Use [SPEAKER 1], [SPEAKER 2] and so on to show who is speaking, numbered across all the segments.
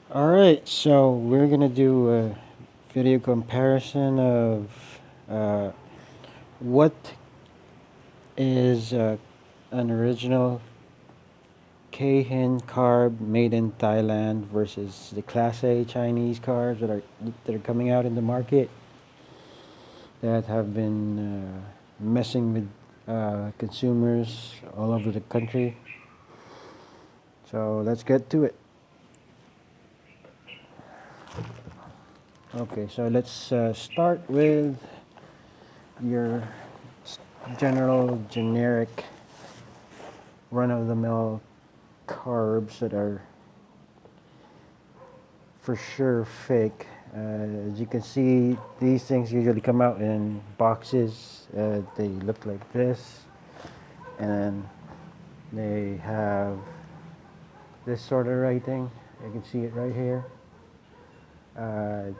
[SPEAKER 1] Alright, so we're gonna do a video comparison of uh, what is an original Keihin carb made in Thailand versus the Class A Chinese carbs that are coming out in the market that have been messing with consumers all over the country. So let's get to it. Okay, so let's start with your general generic run-of-the-mill carbs that are for sure fake. As you can see, these things usually come out in boxes. They look like this, and they have this sort of writing. You can see it right here. Uh,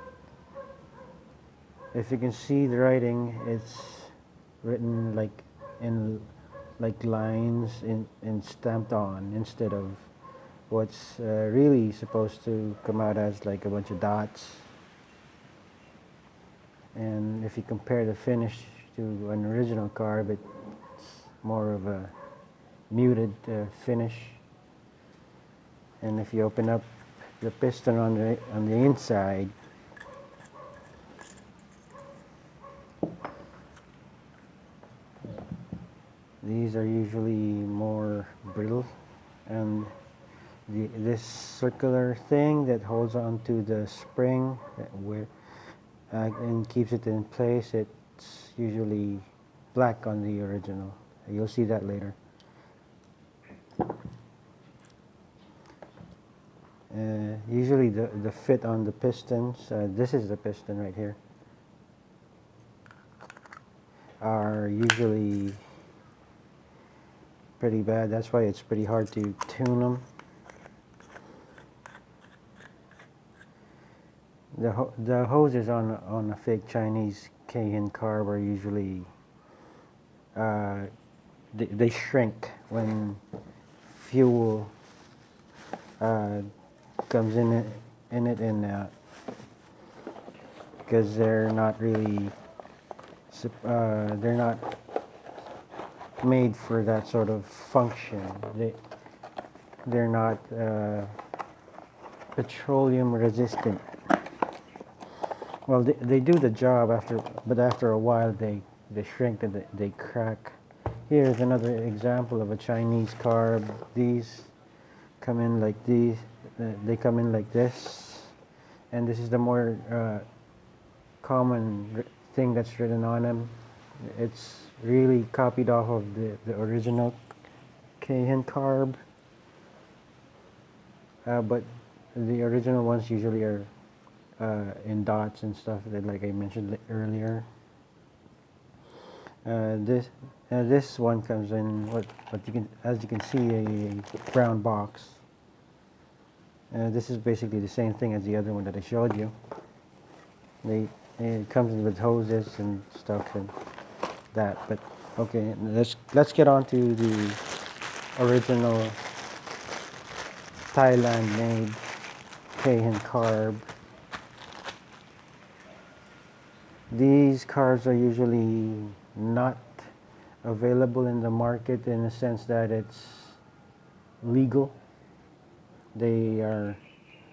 [SPEAKER 1] if you can see the writing, it's written like in like lines in stamped on instead of what's really supposed to come out as like a bunch of dots. And if you compare the finish to an original carb, it's more of a muted finish. And if you open up the piston on the inside, these are usually more brittle, and this circular thing that holds onto the spring and keeps it in place, it's usually black on the original. You'll see that later. Usually the fit on the pistons, this is the piston right here, are usually pretty bad. That's why it's pretty hard to tune them. The hoses on a fake Chinese Keihin carb are usually they shrink when fuel uh, comes in it and because they're not really they're not made for that sort of function. They're not petroleum resistant. Well, they do the job but after a while they shrink and they crack. Here's another example of a Chinese carb. These come in like these. They come in like this, and this is the more common thing that's written on them. It's really copied off of the original Keihin carb, but the original ones usually are in dots and stuff that, like I mentioned earlier. This one comes in what you can, as you can see, a brown box. This is basically the same thing as the other one that I showed you. It comes with hoses and stuff and that. But okay, let's get on to the original Thailand-made Keihin carb. These carbs are usually not available in the market in the sense that it's legal. They are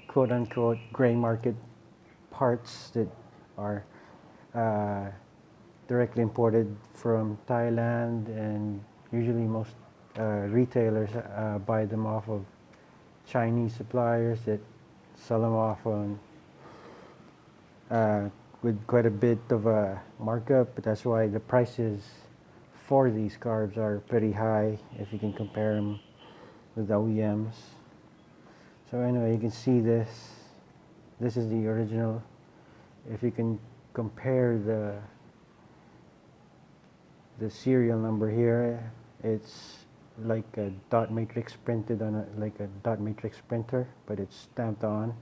[SPEAKER 1] quote-unquote gray market parts that are uh, directly imported from Thailand, and usually most retailers buy them off of Chinese suppliers that sell them off on uh, with quite a bit of a markup, but that's why the prices for these carbs are pretty high if you can compare them with OEMs. So anyway, you can see this. This is the original. If you can compare the serial number here, it's like a dot matrix printed on like a dot matrix printer, but it's stamped on.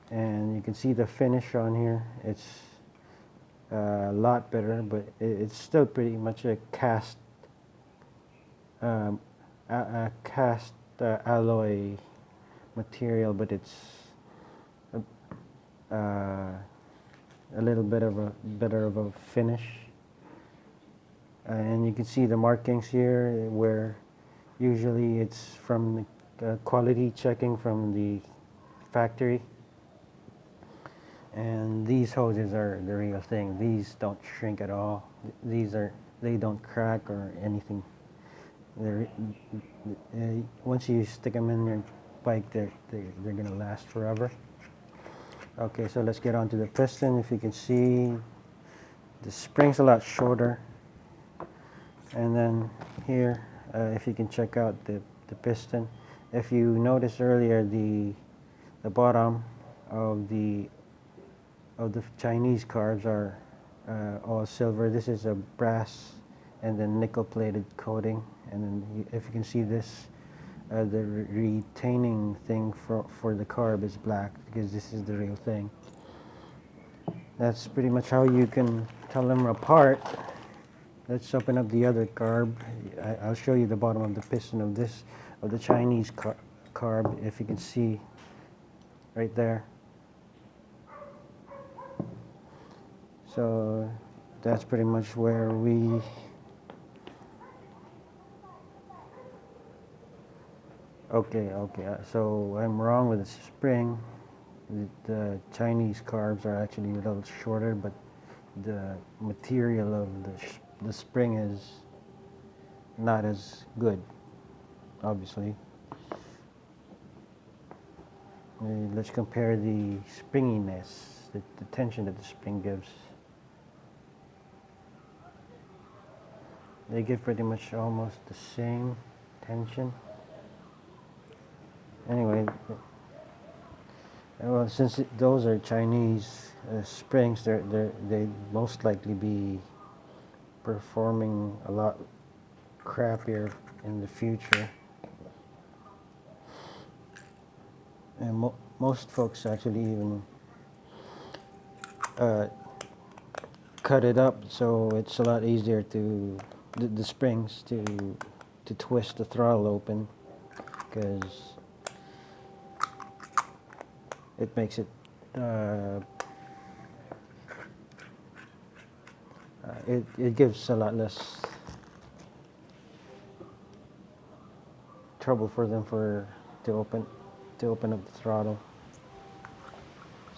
[SPEAKER 1] And you can see the finish on here. It's a lot better, but it's still pretty much a cast a cast alloy material, but it's a little bit of a better of a finish. And you can see the markings here where usually it's from quality checking from the factory. And these hoses are the real thing. These don't shrink at all. They don't crack or anything. Once you stick them in your bike, they're gonna last forever. Okay, so let's get on to the piston. If you can see, the spring's a lot shorter. And then here, if you can check out the piston. If you noticed earlier, the bottom of the Chinese carbs are all silver. This is a brass and then nickel-plated coating. And then if you can see this, the retaining thing for the carb is black because this is the real thing. That's pretty much how you can tell them apart. Let's open up the other carb. I'll show you the bottom of the piston of the Chinese carb, if you can see right there. So that's pretty much where we okay, so I'm wrong with the spring. The Chinese carbs are actually a little shorter, but the material of the spring is not as good, obviously. Let's compare the springiness, the tension that the spring gives. They give pretty much almost the same tension. Anyway, well, since those are Chinese springs, they most likely be performing a lot crappier in the future. And most folks actually even cut it up so it's a lot easier to the springs to twist the throttle open, because it makes it it gives a lot less trouble for them to open up the throttle.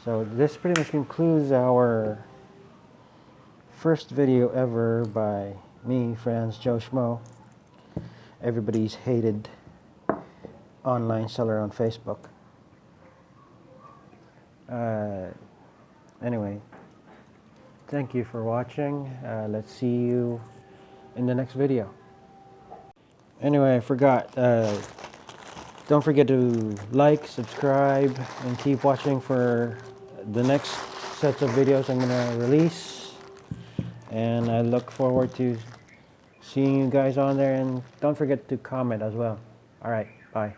[SPEAKER 1] So this pretty much concludes our first video ever by me, Franz Joe Schmo, everybody's hated online seller on Facebook. Anyway, thank you for watching. Let's see you in the next video. Anyway, I forgot. Don't forget to like, subscribe, and keep watching for the next sets of videos I'm going to release. And I look forward to seeing you guys on there. And don't forget to comment as well. All right, bye.